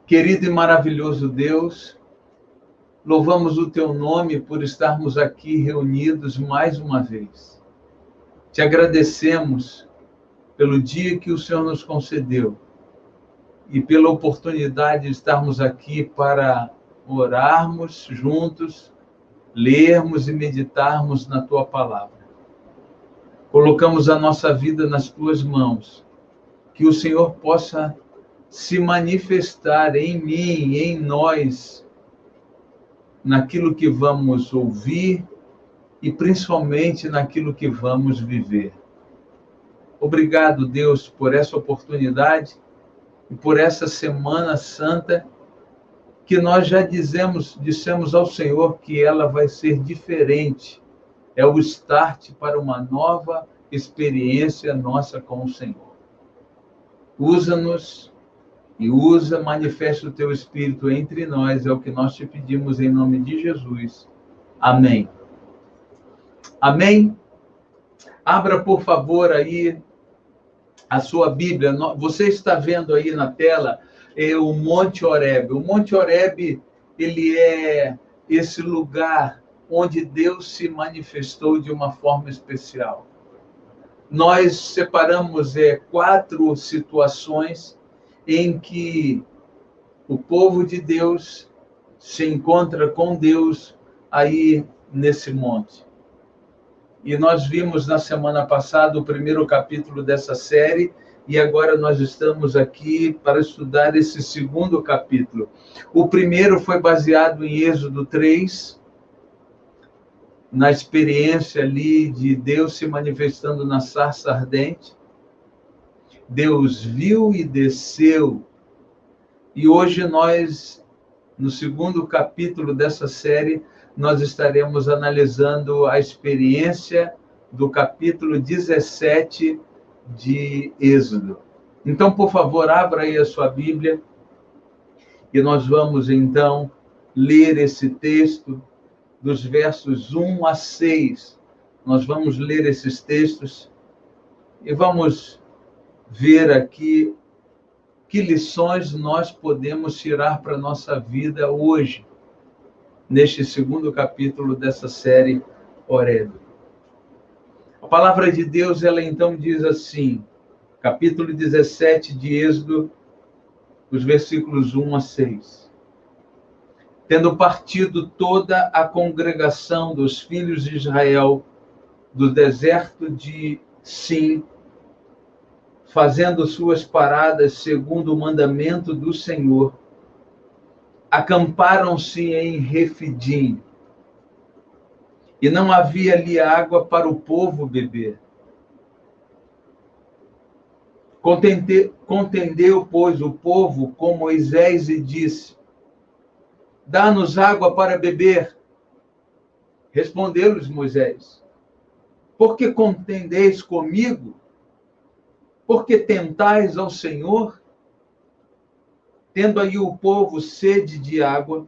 Querido e maravilhoso Deus, louvamos o Teu nome por estarmos aqui reunidos mais uma vez. Te agradecemos pelo dia que o Senhor nos concedeu e pela oportunidade de estarmos aqui para orarmos juntos, lermos e meditarmos na Tua palavra. Colocamos a nossa vida nas Tuas mãos, que o Senhor possa se manifestar em mim, em nós, naquilo que vamos ouvir e principalmente naquilo que vamos viver. Obrigado, Deus, por essa oportunidade e por essa Semana Santa que nós já dissemos ao Senhor que ela vai ser diferente. É o start para uma nova experiência nossa com o Senhor. Usa-nos e manifesta o Teu Espírito entre nós, é o que nós te pedimos em nome de Jesus. Amém. Amém? Abra, por favor, aí a sua Bíblia. Você está vendo aí na tela o Monte Horebe. O Monte Horebe, ele é esse lugar onde Deus se manifestou de uma forma especial. Nós separamos 4 situações em que o povo de Deus se encontra com Deus aí nesse monte. E nós vimos na semana passada o primeiro capítulo dessa série, e agora nós estamos aqui para estudar esse segundo capítulo. O primeiro foi baseado em Êxodo 3, na experiência ali de Deus se manifestando na sarça ardente. Deus viu e desceu. E hoje nós, no segundo capítulo dessa série, nós estaremos analisando a experiência do capítulo 17 de Êxodo. Então, por favor, abra aí a sua Bíblia e nós vamos, então, ler esse texto dos versos 1 a 6. Nós vamos ler esses textos e vamos ver aqui que lições nós podemos tirar para a nossa vida hoje, neste segundo capítulo dessa série Horebe. A palavra de Deus, ela então diz assim, capítulo 17 de Êxodo, os versículos 1 a 6. Tendo partido toda a congregação dos filhos de Israel do deserto de Sim, fazendo suas paradas segundo o mandamento do Senhor, acamparam-se em Refidim, e não havia ali água para o povo beber. Contendeu, pois, o povo com Moisés e disse: dá-nos água para beber. Respondeu-lhes Moisés: por que contendeis comigo? Porque tentais ao Senhor? Tendo aí o povo sede de água,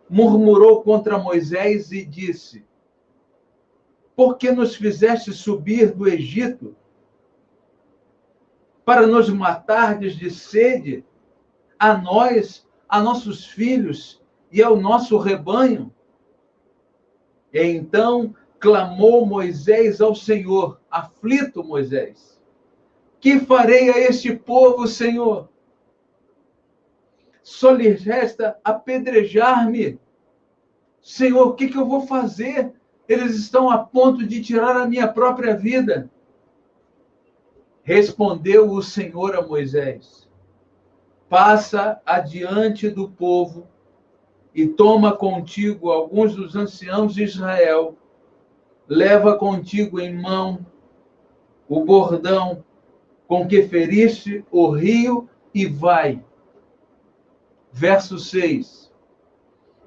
murmurou contra Moisés e disse: por que nos fizeste subir do Egito? Para nos matardes de sede, a nós, a nossos filhos e ao nosso rebanho? E então clamou Moisés ao Senhor, aflito Moisés: que farei a este povo, Senhor? Só lhes resta apedrejar-me. Senhor, o que eu vou fazer? Eles estão a ponto de tirar a minha própria vida. Respondeu o Senhor a Moisés: passa adiante do povo e toma contigo alguns dos anciãos de Israel. Leva contigo em mão o bordão com que feriste o rio e vai. Verso 6.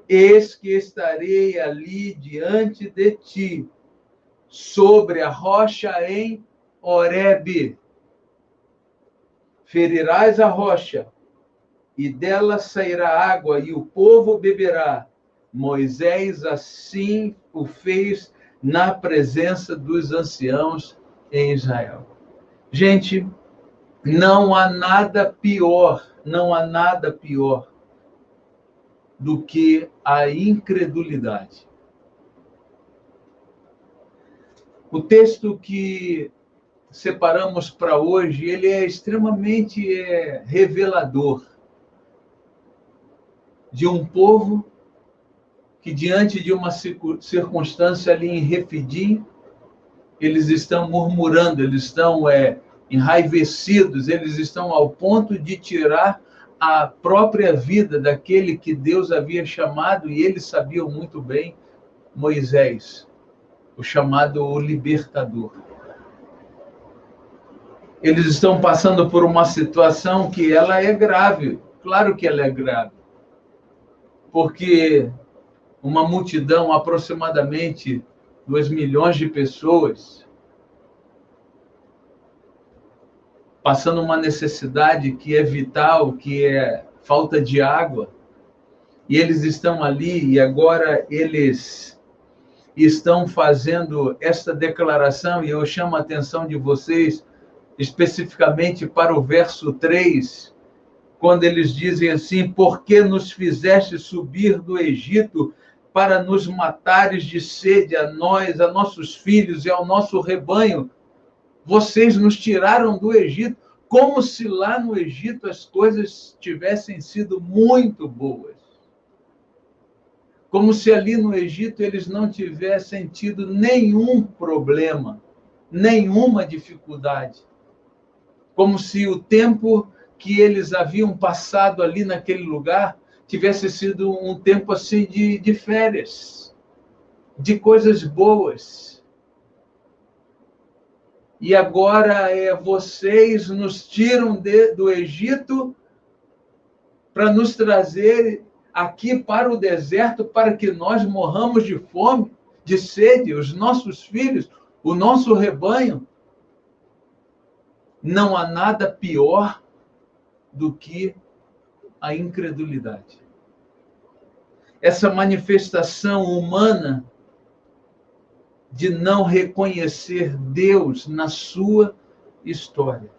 Eis que estarei ali diante de ti, sobre a rocha em Horebe. Ferirás a rocha, e dela sairá água, e o povo beberá. Moisés assim o fez na presença dos anciãos em Israel. Gente, não há nada pior do que a incredulidade. O texto que separamos para hoje, ele é extremamente revelador de um povo que, diante de uma circunstância ali em Refidim, eles estão murmurando, eles estão enraivecidos, eles estão ao ponto de tirar a própria vida daquele que Deus havia chamado, e eles sabiam muito bem, Moisés, o chamado o libertador. Eles estão passando por uma situação que ela é grave, claro que ela é grave, porque uma multidão, aproximadamente 2 milhões de pessoas, passando uma necessidade que é vital, que é falta de água, e eles estão ali, e agora eles estão fazendo esta declaração, e eu chamo a atenção de vocês especificamente para o verso 3, quando eles dizem assim: por que nos fizeste subir do Egito para nos matares de sede, a nós, a nossos filhos e ao nosso rebanho? Vocês nos tiraram do Egito, como se lá no Egito as coisas tivessem sido muito boas. Como se ali no Egito eles não tivessem tido nenhum problema, nenhuma dificuldade. Como se o tempo que eles haviam passado ali naquele lugar tivesse sido um tempo assim de férias, de coisas boas. E agora vocês nos tiram do Egito para nos trazer aqui para o deserto, para que nós morramos de fome, de sede, os nossos filhos, o nosso rebanho. Não há nada pior do que a incredulidade. Essa manifestação humana de não reconhecer Deus na sua história.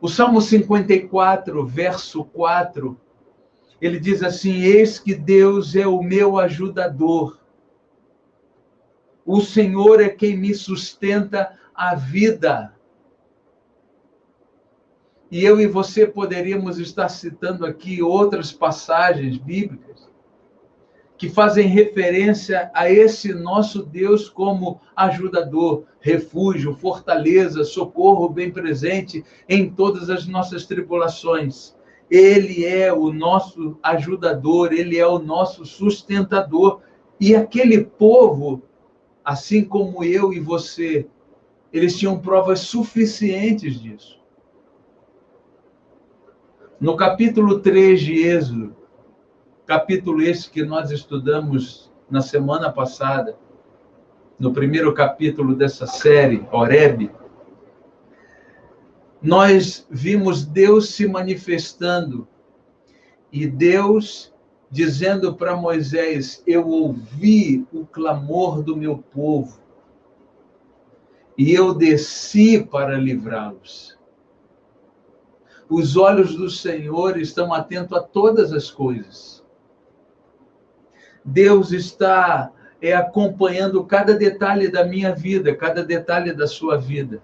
O Salmo 54, verso 4, ele diz assim: eis que Deus é o meu ajudador. O Senhor é quem me sustenta a vida. E eu e você poderíamos estar citando aqui outras passagens bíblicas que fazem referência a esse nosso Deus como ajudador, refúgio, fortaleza, socorro bem presente em todas as nossas tribulações. Ele é o nosso ajudador, ele é o nosso sustentador. E aquele povo, assim como eu e você, eles tinham provas suficientes disso. No capítulo 3 de Êxodo, capítulo esse que nós estudamos na semana passada, no primeiro capítulo dessa série, Horebe, nós vimos Deus se manifestando e Deus dizendo para Moisés: eu ouvi o clamor do meu povo e eu desci para livrá-los. Os olhos do Senhor estão atentos a todas as coisas. Deus está acompanhando cada detalhe da minha vida, cada detalhe da sua vida.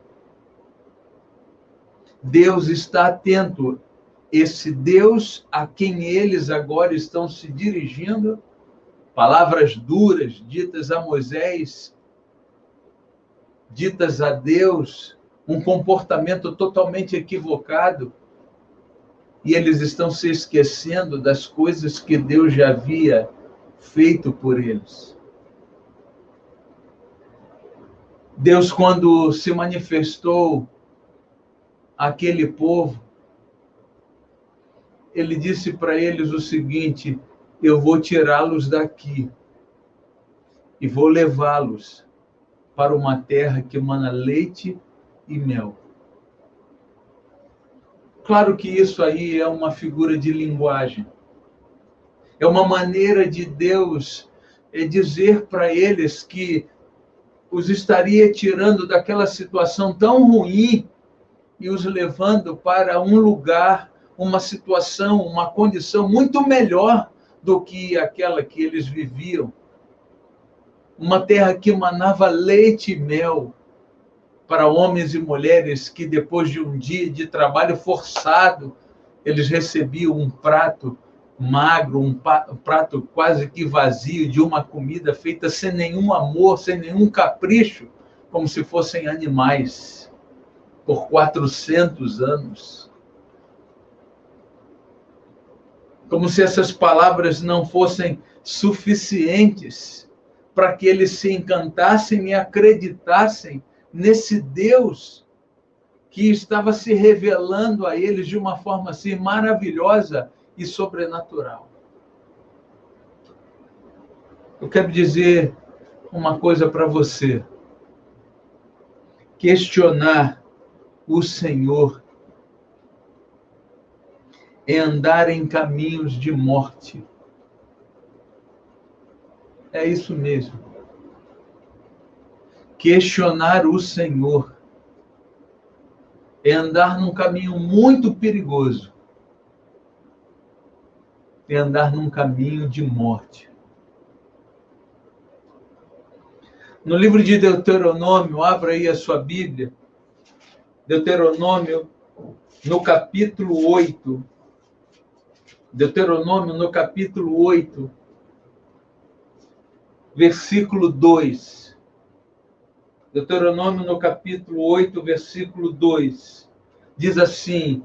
Deus está atento. Esse Deus a quem eles agora estão se dirigindo, palavras duras ditas a Moisés, ditas a Deus, um comportamento totalmente equivocado, e eles estão se esquecendo das coisas que Deus já havia feito por eles. Deus, quando se manifestou àquele povo, ele disse para eles o seguinte: eu vou tirá-los daqui e vou levá-los para uma terra que emana leite e mel. Claro que isso aí é uma figura de linguagem. É uma maneira de Deus dizer para eles que os estaria tirando daquela situação tão ruim e os levando para um lugar uma situação, uma condição muito melhor do que aquela que eles viviam. Uma terra que manava leite e mel para homens e mulheres que, depois de um dia de trabalho forçado, eles recebiam um prato magro, um prato quase que vazio de uma comida feita sem nenhum amor, sem nenhum capricho, como se fossem animais, por 400 anos. Como se essas palavras não fossem suficientes para que eles se encantassem e acreditassem nesse Deus que estava se revelando a eles de uma forma assim maravilhosa e sobrenatural. Eu quero dizer uma coisa para você. Questionar o Senhor é andar em caminhos de morte. É isso mesmo. Questionar o Senhor é andar num caminho muito perigoso. É andar num caminho de morte. No livro de Deuteronômio, abra aí a sua Bíblia. Deuteronômio, no capítulo 8. Deuteronômio, no capítulo 8, versículo 2. Deuteronômio, no capítulo 8, versículo 2. Diz assim: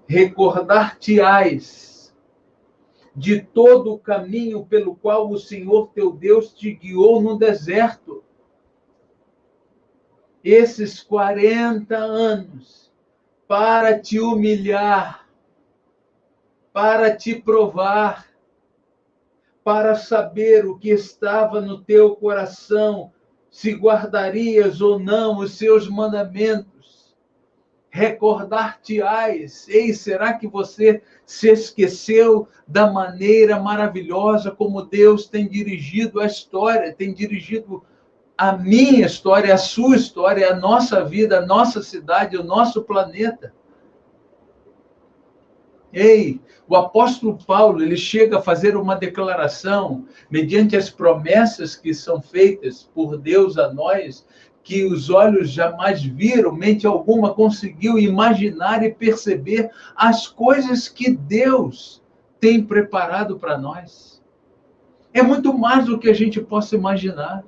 recordar-te-ás de todo o caminho pelo qual o Senhor teu Deus te guiou no deserto. Esses 40 anos, para te humilhar, para te provar, para saber o que estava no teu coração, se guardarias ou não os seus mandamentos. Recordar-te-ás. Ei, será que você se esqueceu da maneira maravilhosa como Deus tem dirigido a história, tem dirigido a minha história, a sua história, a nossa vida, a nossa cidade, o nosso planeta? Ei, o apóstolo Paulo, ele chega a fazer uma declaração, mediante as promessas que são feitas por Deus a nós, que os olhos jamais viram, mente alguma conseguiu imaginar e perceber as coisas que Deus tem preparado para nós. É muito mais do que a gente possa imaginar.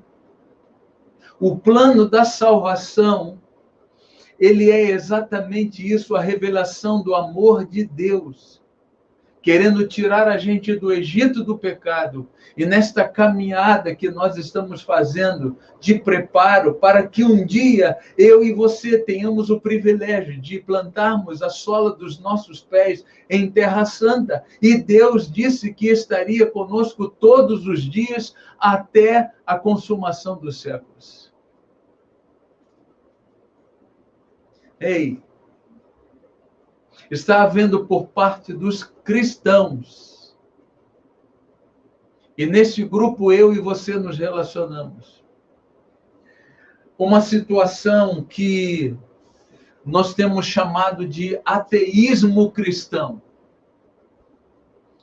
O plano da salvação, ele é exatamente isso, a revelação do amor de Deus, querendo tirar a gente do Egito do pecado, e nesta caminhada que nós estamos fazendo de preparo para que um dia eu e você tenhamos o privilégio de plantarmos a sola dos nossos pés em Terra Santa. E Deus disse que estaria conosco todos os dias até a consumação dos séculos. Ei, está havendo por parte dos cristãos, e nesse grupo eu e você nos relacionamos, uma situação que nós temos chamado de ateísmo cristão.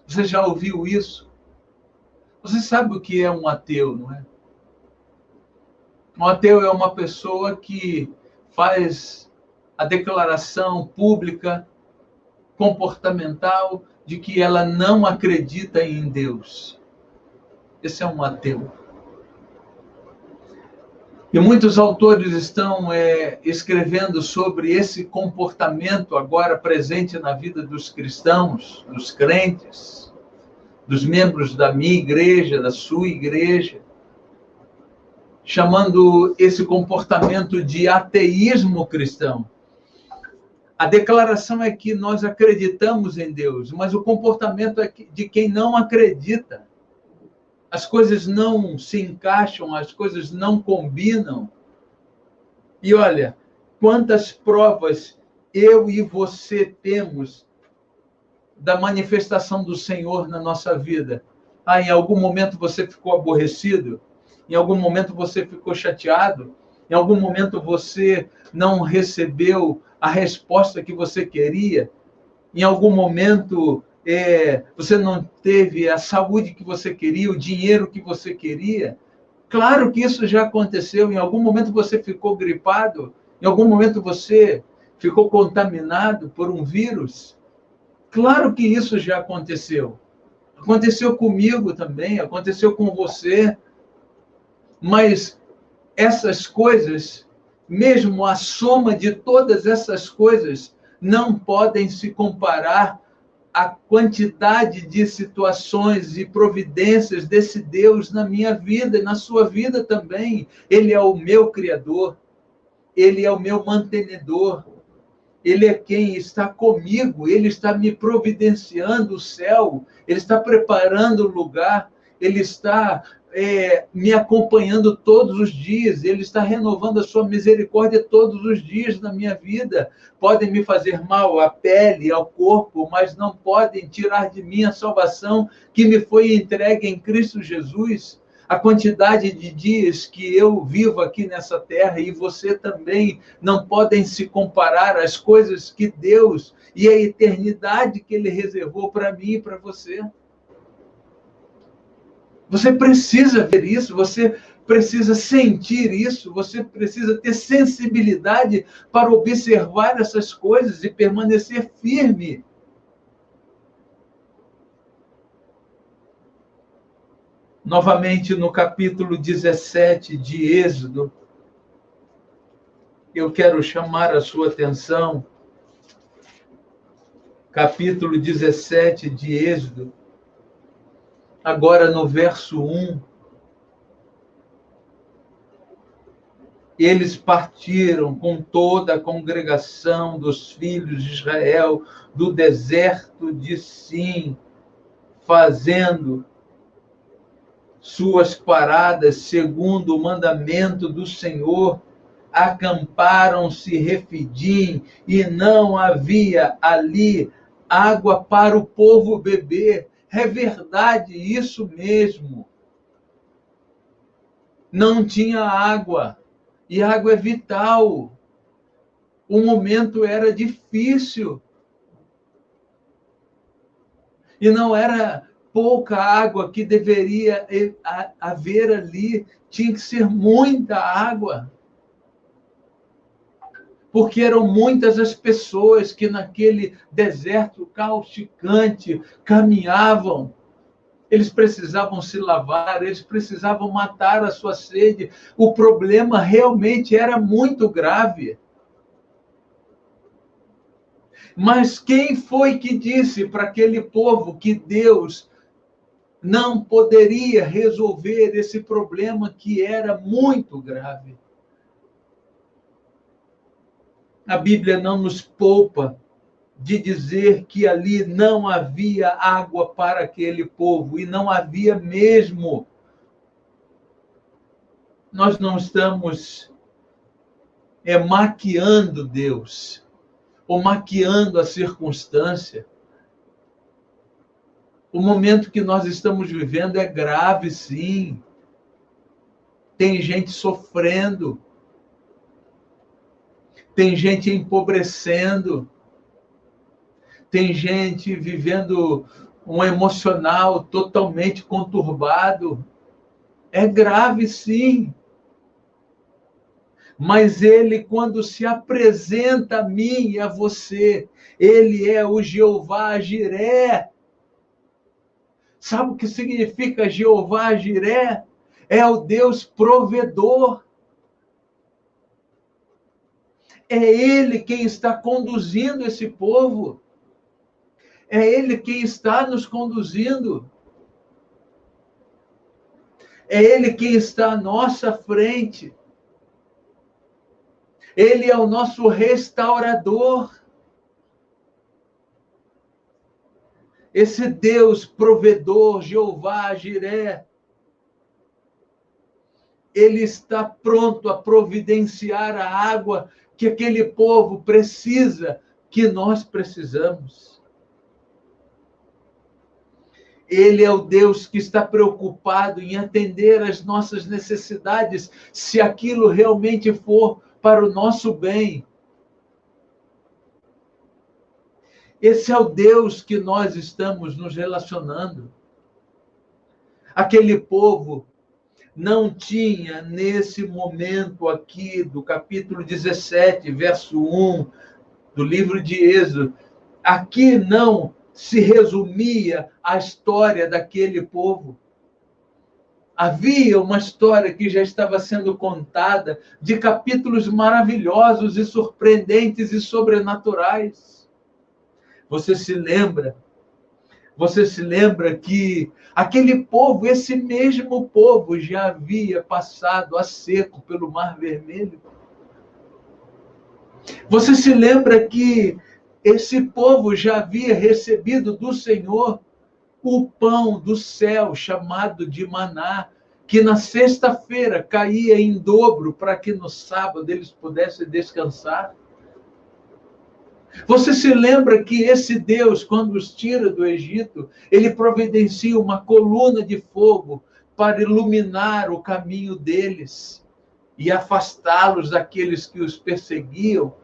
Você já ouviu isso? Você sabe o que é um ateu, não é? Um ateu é uma pessoa que faz a declaração pública, comportamental, de que ela não acredita em Deus. Esse é um ateu. E muitos autores estão escrevendo sobre esse comportamento agora presente na vida dos cristãos, dos crentes, dos membros da minha igreja, da sua igreja, chamando esse comportamento de ateísmo cristão. A declaração é que nós acreditamos em Deus, mas o comportamento é de quem não acredita. As coisas não se encaixam, as coisas não combinam. E olha, quantas provas eu e você temos da manifestação do Senhor na nossa vida. Em algum momento você ficou aborrecido? Em algum momento você ficou chateado? Em algum momento você não recebeu a resposta que você queria? Em algum momento, você não teve a saúde que você queria, o dinheiro que você queria. Claro que isso já aconteceu. Em algum momento você ficou gripado, em algum momento você ficou contaminado por um vírus. Claro que isso já aconteceu. Aconteceu comigo também, aconteceu com você. Mas essas coisas, mesmo a soma de todas essas coisas, não podem se comparar à quantidade de situações e providências desse Deus na minha vida e na sua vida também. Ele é o meu Criador, Ele é o meu mantenedor, Ele é quem está comigo, Ele está me providenciando o céu, Ele está preparando o lugar, Ele está me acompanhando todos os dias, Ele está renovando a sua misericórdia todos os dias na minha vida. Podem me fazer mal à pele, ao corpo, mas não podem tirar de mim a salvação que me foi entregue em Cristo Jesus. A quantidade de dias que eu vivo aqui nessa terra e você também não podem se comparar às coisas que Deus e a eternidade que Ele reservou para mim e para você. Você precisa ver isso, você precisa sentir isso, você precisa ter sensibilidade para observar essas coisas e permanecer firme. Novamente, no capítulo 17 de Êxodo, eu quero chamar a sua atenção. Capítulo 17 de Êxodo, agora no verso 1. Eles partiram com toda a congregação dos filhos de Israel do deserto de Sim, fazendo suas paradas segundo o mandamento do Senhor, acamparam-se em Refidim, e não havia ali água para o povo beber. É verdade, isso mesmo. Não tinha água, e água é vital. O momento era difícil. E não era pouca água que deveria haver ali, tinha que ser muita água. Porque eram muitas as pessoas que naquele deserto causticante caminhavam. Eles precisavam se lavar, eles precisavam matar a sua sede. O problema realmente era muito grave. Mas quem foi que disse para aquele povo que Deus não poderia resolver esse problema que era muito grave? A Bíblia não nos poupa de dizer que ali não havia água para aquele povo, e não havia mesmo. Nós não estamos maquiando Deus, ou maquiando a circunstância. O momento que nós estamos vivendo é grave, sim. Tem gente sofrendo, tem gente empobrecendo, tem gente vivendo um emocional totalmente conturbado. É grave, sim. Mas ele, quando se apresenta a mim e a você, ele é o Jeová Jiré. Sabe o que significa Jeová Jiré? É o Deus provedor. É ele quem está conduzindo esse povo. É ele quem está nos conduzindo. É ele quem está à nossa frente. Ele é o nosso restaurador. Esse Deus provedor, Jeová Jiré, ele está pronto a providenciar a água que aquele povo precisa, que nós precisamos. Ele é o Deus que está preocupado em atender às nossas necessidades, se aquilo realmente for para o nosso bem. Esse é o Deus que nós estamos nos relacionando. Aquele povo não tinha, nesse momento aqui, do capítulo 17, verso 1, do livro de Êxodo, aqui não se resumia a história daquele povo. Havia uma história que já estava sendo contada de capítulos maravilhosos e surpreendentes e sobrenaturais. Você se lembra? Você se lembra que aquele povo, esse mesmo povo, já havia passado a seco pelo Mar Vermelho? Você se lembra que esse povo já havia recebido do Senhor o pão do céu, chamado de maná, que na sexta-feira caía em dobro para que no sábado eles pudessem descansar? Você se lembra que esse Deus, quando os tira do Egito, ele providencia uma coluna de fogo para iluminar o caminho deles e afastá-los daqueles que os perseguiam?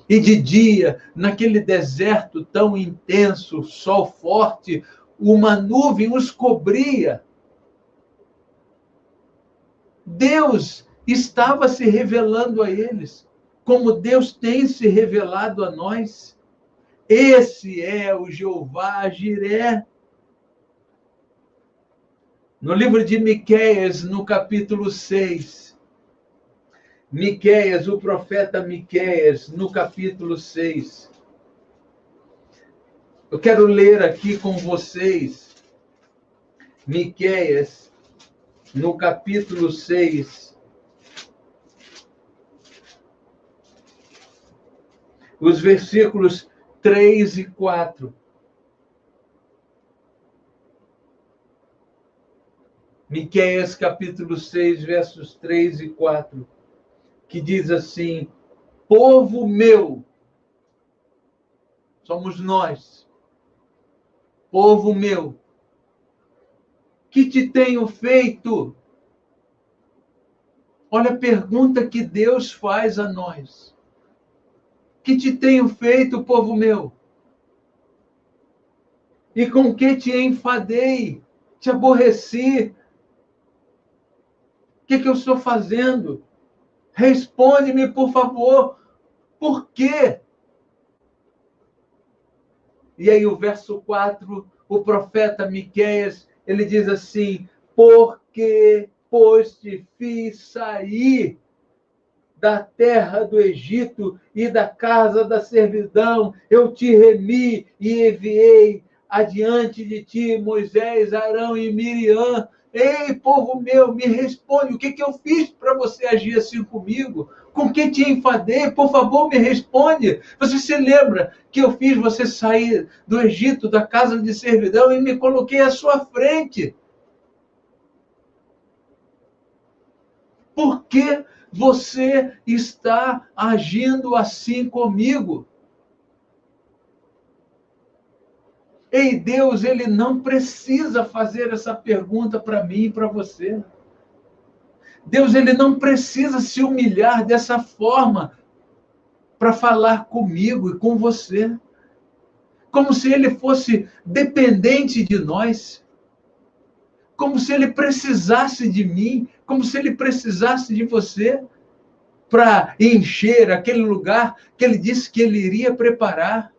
E de dia, naquele deserto tão intenso, sol forte, uma nuvem os cobria. Deus estava se revelando a eles, como Deus tem se revelado a nós. Esse é o Jeová Jiré. No livro de Miqueias, no capítulo 6, Miqueias, o profeta Miqueias, no capítulo 6. Eu quero ler aqui com vocês, Miqueias, no capítulo 6, os versículos 3 e 4. Miqueias, capítulo 6, versos 3 e 4, que diz assim: povo meu, somos nós, povo meu, que te tenho feito? Olha a pergunta que Deus faz a nós. Que te tenho feito, povo meu? E com que te enfadei? Te aborreci? O que eu estou fazendo? Responde-me, por favor. Por quê? E aí o verso 4, o profeta Miqueias, ele diz assim: porque, pois te fiz sair da terra do Egito e da casa da servidão, eu te remi e enviei adiante de ti Moisés, Arão e Miriam. Ei, povo meu, me responde, o que eu fiz para você agir assim comigo? Com que te enfadei? Por favor, me responde. Você se lembra que eu fiz você sair do Egito, da casa de servidão, e me coloquei à sua frente? Por que você está agindo assim comigo? Ei, Deus, ele não precisa fazer essa pergunta para mim e para você. Deus, ele não precisa se humilhar dessa forma para falar comigo e com você. Como se ele fosse dependente de nós. Como se ele precisasse de mim, como se ele precisasse de você para encher aquele lugar que ele disse que ele iria preparar.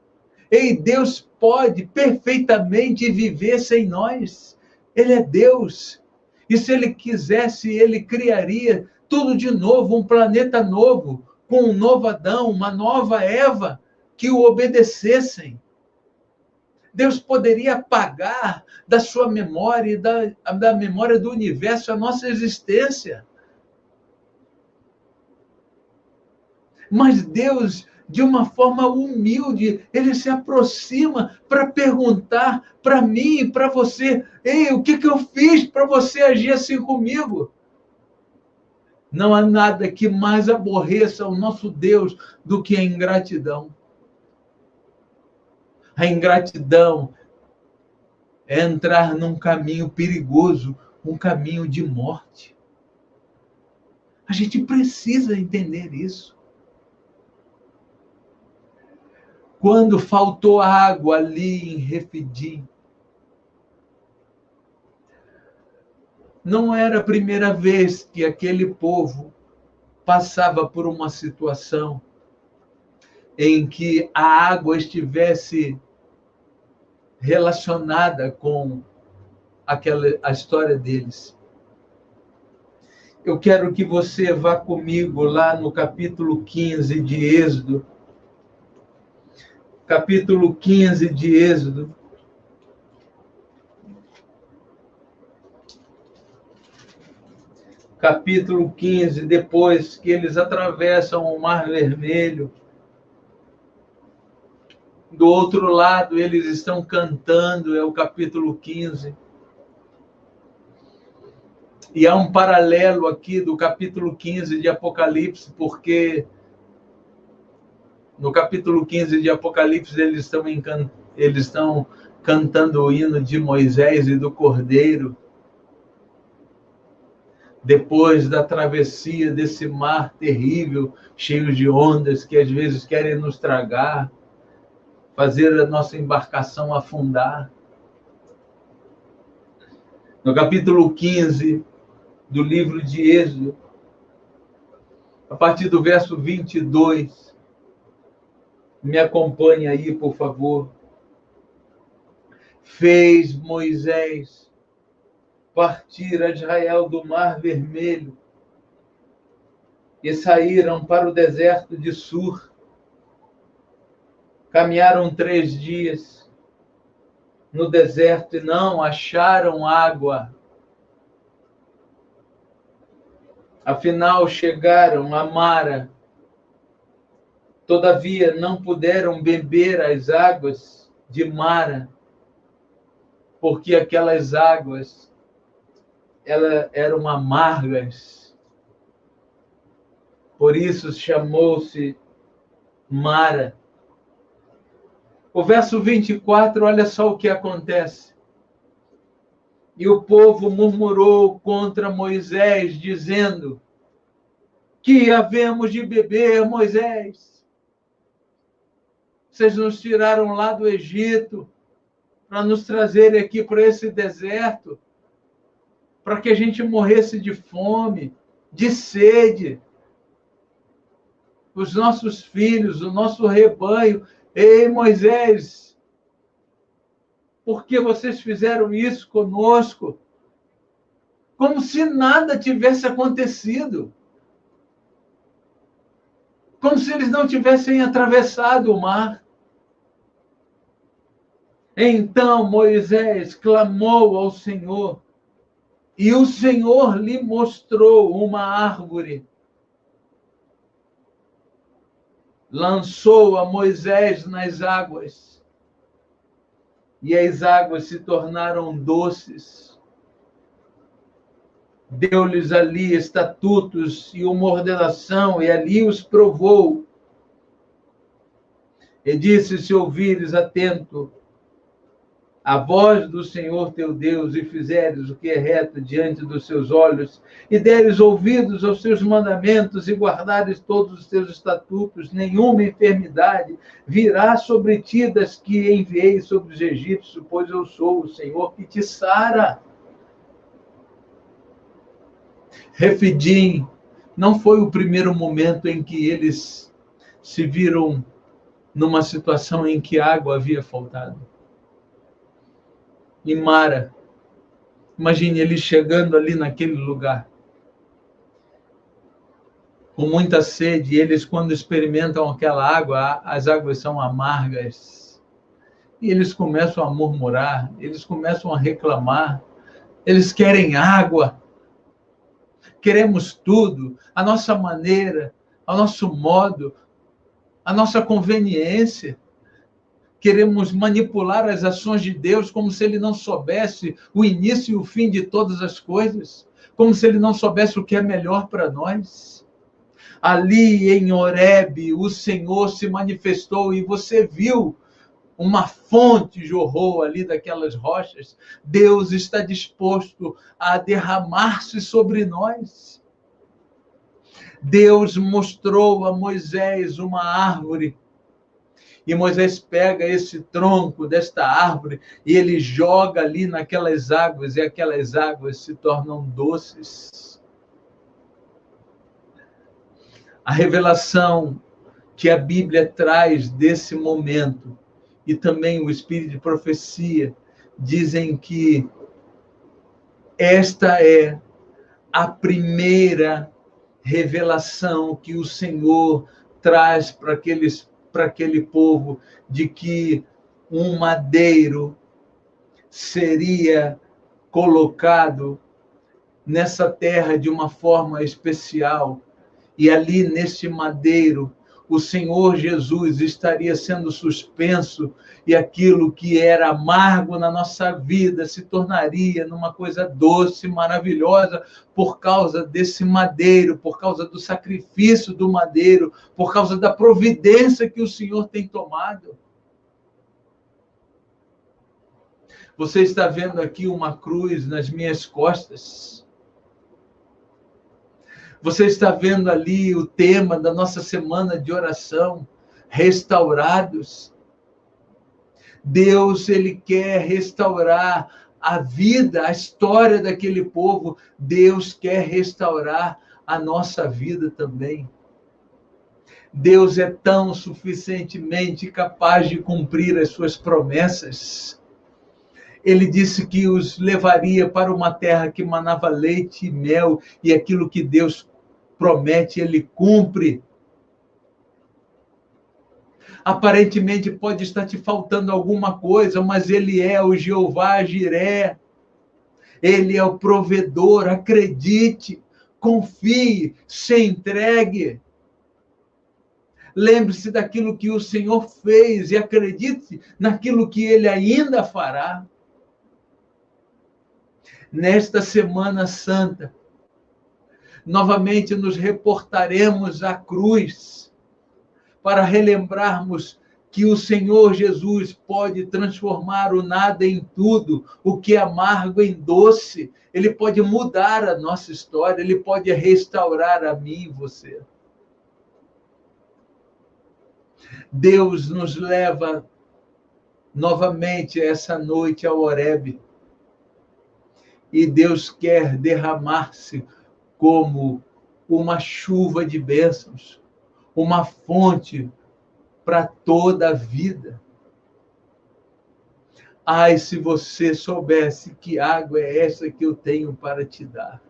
Ei, Deus pode perfeitamente viver sem nós. Ele é Deus. E se ele quisesse, ele criaria tudo de novo, um planeta novo, com um novo Adão, uma nova Eva, que o obedecessem. Deus poderia apagar da sua memória e da memória do universo a nossa existência. Mas Deus, de uma forma humilde, ele se aproxima para perguntar para mim e para você: ei, o que eu fiz para você agir assim comigo? Não há nada que mais aborreça o nosso Deus do que a ingratidão. A ingratidão é entrar num caminho perigoso, um caminho de morte. A gente precisa entender isso. quando faltou água ali em Refidim. Não era a primeira vez que aquele povo passava por uma situação em que a água estivesse relacionada com a história deles. Eu quero que você vá comigo lá no capítulo 15 de Êxodo. Capítulo 15 de Êxodo. Capítulo 15, depois que eles atravessam o Mar Vermelho. Do outro lado, eles estão cantando, é o capítulo 15. E há um paralelo aqui do capítulo 15 de Apocalipse, porque no capítulo 15 de Apocalipse eles estão cantando o hino de Moisés e do Cordeiro, depois da travessia desse mar terrível, cheio de ondas, que às vezes querem nos tragar, fazer a nossa embarcação afundar. No capítulo 15 do livro de Êxodo, a partir do verso 22, me acompanhe aí, por favor. Fez Moisés partir a Israel do Mar Vermelho e saíram para o deserto de Sur. Caminharam 3 dias no deserto e não acharam água. Afinal, chegaram a Mara. Todavia, não puderam beber as águas de Mara, porque aquelas águas eram amargas. Por isso chamou-se Mara. O verso 24, olha só o que acontece. E o povo murmurou contra Moisés, dizendo: que havemos de beber, Moisés? Vocês nos tiraram lá do Egito para nos trazerem aqui para esse deserto, para que a gente morresse de fome, de sede. Os nossos filhos, o nosso rebanho. Ei, Moisés, por que vocês fizeram isso conosco? Como se nada tivesse acontecido. Como se eles não tivessem atravessado o mar. Então Moisés clamou ao Senhor, e o Senhor lhe mostrou uma árvore. Lançou a Moisés nas águas, e as águas se tornaram doces. Deu-lhes ali estatutos e uma ordenação, e ali os provou. E disse: se ouvires atento a voz do Senhor teu Deus, e fizeres o que é reto diante dos seus olhos, e deres ouvidos aos seus mandamentos, e guardares todos os teus estatutos, nenhuma enfermidade virá sobre ti das que enviei sobre os egípcios, pois eu sou o Senhor que te sara. Refidim não foi o primeiro momento em que eles se viram numa situação em que água havia faltado. E Mara, imagine eles chegando ali naquele lugar, com muita sede, e eles, quando experimentam aquela água, as águas são amargas, e eles começam a murmurar, eles começam a reclamar, eles querem água, queremos tudo, a nossa maneira, ao nosso modo, a nossa conveniência. Queremos manipular as ações de Deus como se ele não soubesse o início e o fim de todas as coisas, como se ele não soubesse o que é melhor para nós. Ali em Horebe, o Senhor se manifestou e você viu uma fonte jorrou ali daquelas rochas. Deus está disposto a derramar-se sobre nós. Deus mostrou a Moisés uma árvore. E Moisés pega esse tronco desta árvore e ele joga ali naquelas águas, e aquelas águas se tornam doces. A revelação que a Bíblia traz desse momento, e também o espírito de profecia, dizem que esta é a primeira revelação que o Senhor traz para aquele povo, de que um madeiro seria colocado nessa terra de uma forma especial, e ali neste madeiro o Senhor Jesus estaria sendo suspenso, e aquilo que era amargo na nossa vida se tornaria numa coisa doce, maravilhosa, por causa desse madeiro, por causa do sacrifício do madeiro, por causa da providência que o Senhor tem tomado. Você está vendo aqui uma cruz nas minhas costas. Você está vendo ali o tema da nossa semana de oração, restaurados. Deus, ele quer restaurar a vida, a história daquele povo. Deus quer restaurar a nossa vida também. Deus é tão suficientemente capaz de cumprir as suas promessas. Ele disse que os levaria para uma terra que manava leite e mel, e aquilo que Deus promete, ele cumpre. Aparentemente pode estar te faltando alguma coisa, mas ele é o Jeová Jiré. Ele é o provedor. Acredite, confie, se entregue. Lembre-se daquilo que o Senhor fez e acredite naquilo que ele ainda fará. Nesta Semana Santa, novamente nos reportaremos à cruz, para relembrarmos que o Senhor Jesus pode transformar o nada em tudo, o que é amargo em doce. Ele pode mudar a nossa história, ele pode restaurar a mim e você. Deus nos leva novamente essa noite ao Horebe, e Deus quer derramar-se como uma chuva de bênçãos, uma fonte para toda a vida. Ai, se você soubesse que água é essa que eu tenho para te dar.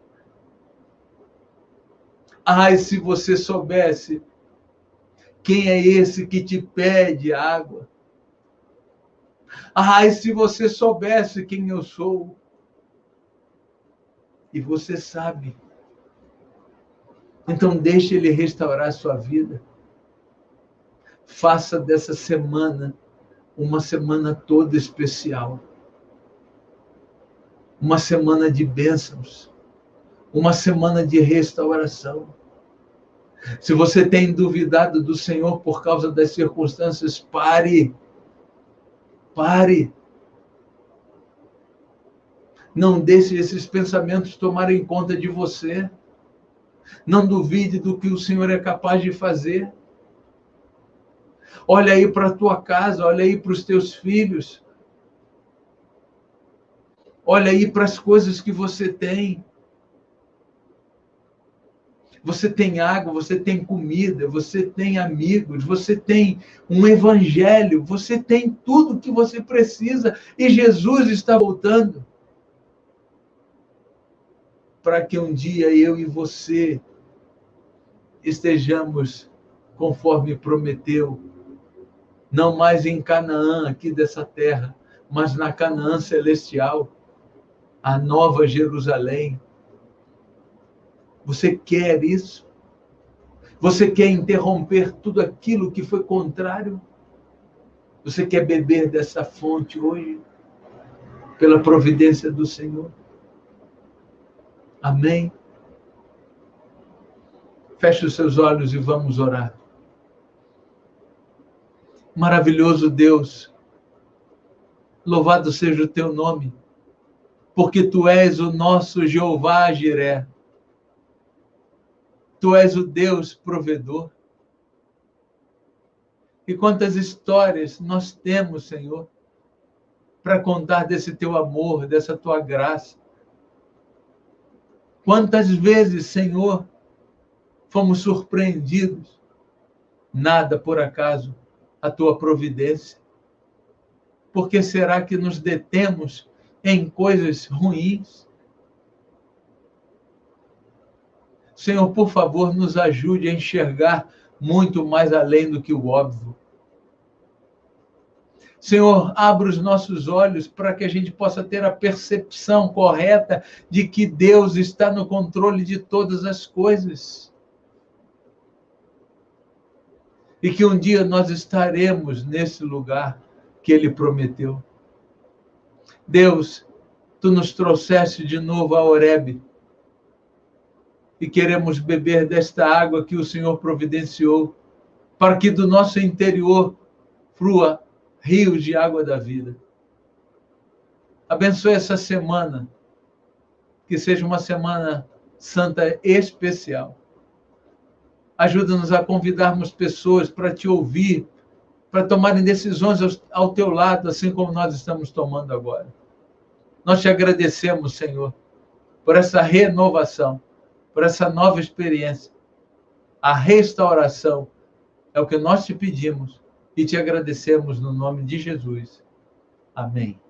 Ai, se você soubesse quem é esse que te pede água. Ai, se você soubesse quem eu sou. E você sabe. Então deixe ele restaurar a sua vida. Faça dessa semana uma semana toda especial. Uma semana de bênçãos. Uma semana de restauração. Se você tem duvidado do Senhor por causa das circunstâncias, pare. Pare. Não deixe esses pensamentos tomarem conta de você. Não duvide do que o Senhor é capaz de fazer. Olha aí para a tua casa, olha aí para os teus filhos. Olha aí para as coisas que você tem. Você tem água, você tem comida, você tem amigos, você tem um evangelho, você tem tudo que você precisa, e Jesus está voltando para que um dia eu e você estejamos conforme prometeu, não mais em Canaã, aqui dessa terra, mas na Canaã celestial, a nova Jerusalém. Você quer isso? Você quer interromper tudo aquilo que foi contrário? Você quer beber dessa fonte hoje? Pela providência do Senhor? Amém? Feche os seus olhos e vamos orar. Maravilhoso Deus, louvado seja o teu nome, porque tu és o nosso Jeová Jiré. Tu és o Deus provedor. E quantas histórias nós temos, Senhor, para contar desse teu amor, dessa tua graça. Quantas vezes, Senhor, fomos surpreendidos. Nada por acaso, a tua providência. Por que será que nos detemos em coisas ruins? Senhor, por favor, nos ajude a enxergar muito mais além do que o óbvio. Senhor, abra os nossos olhos para que a gente possa ter a percepção correta de que Deus está no controle de todas as coisas. E que um dia nós estaremos nesse lugar que Ele prometeu. Deus, Tu nos trouxeste de novo a Horebe. E queremos beber desta água que o Senhor providenciou, para que do nosso interior flua rios de água da vida. Abençoe essa semana, que seja uma semana santa especial. Ajuda-nos a convidarmos pessoas para Te ouvir, para tomarem decisões ao Teu lado, assim como nós estamos tomando agora. Nós Te agradecemos, Senhor, por essa renovação, por essa nova experiência. A restauração é o que nós Te pedimos e Te agradecemos no nome de Jesus. Amém.